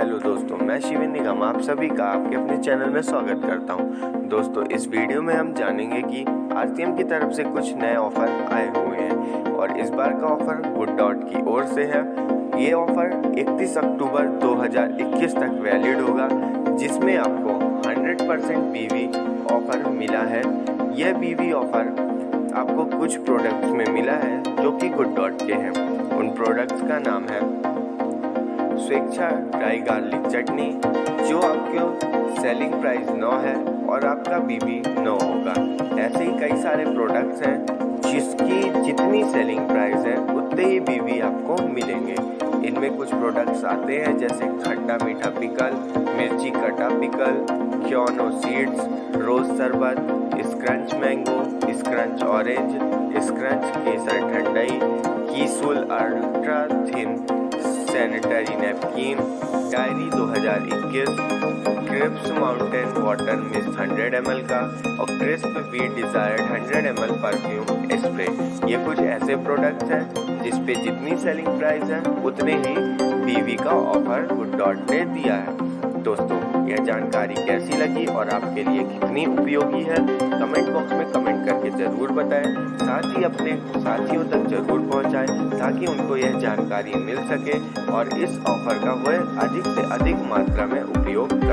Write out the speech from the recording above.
Hello दोस्तों, मैं शिविन निगम आप सभी का आपके अपने चैनल में स्वागत करता हूं। दोस्तों, इस वीडियो में हम जानेंगे कि आरसीएम की तरफ से कुछ नए ऑफर आए हुए हैं और इस बार का ऑफर गुड डॉट की ओर से है। ये ऑफर 31 अक्टूबर 2021 तक वैलिड होगा, जिसमें आपको 100% बीवी ऑफर मिला है। यह बीवी ऑफर आपको कुछ प्रोडक्ट्स में मिला है जो कि गुड डॉट के हैं। उन प्रोडक्ट्स का नाम है स्वेच्छा ड्राई गार्लिक चटनी, जो आपको सेलिंग प्राइस 9 है और आपका बीबी 9 होगा। ऐसे ही कई सारे प्रोडक्ट्स हैं जिसकी जितनी सेलिंग प्राइस है उतने ही बीबी आपको मिलेंगे। इनमें कुछ प्रोडक्ट्स आते हैं जैसे खट्टा मीठा पिकल, मिर्ची कटा पिकल, क्योनो सीड्स, रोज शरबत, scrunch mango, scrunch orange, scrunch केसर ठंडाई, कीसूल ultra thin sanitary napkin, diary 2021, crisp mountain water mist 100 ml का और crisp we desired 100 ml perfume spray. ये कुछ ऐसे प्रोडक्ट्स हैं जिस पे जितनी सेलिंग प्राइस है उतने ही बीवी का ऑफर गुड डॉट ने दिया है। दोस्तों, यह जानकारी कैसी लगी और आपके लिए कितनी उपयोगी है, कमेंट बॉक्स में कमेंट करके ज़रूर बताएं। साथ ही अपने साथियों तक ज़रूर पहुंचाएं ताकि उनको यह जानकारी मिल सके और इस ऑफर का वह अधिक से अधिक मात्रा में उपयोग कर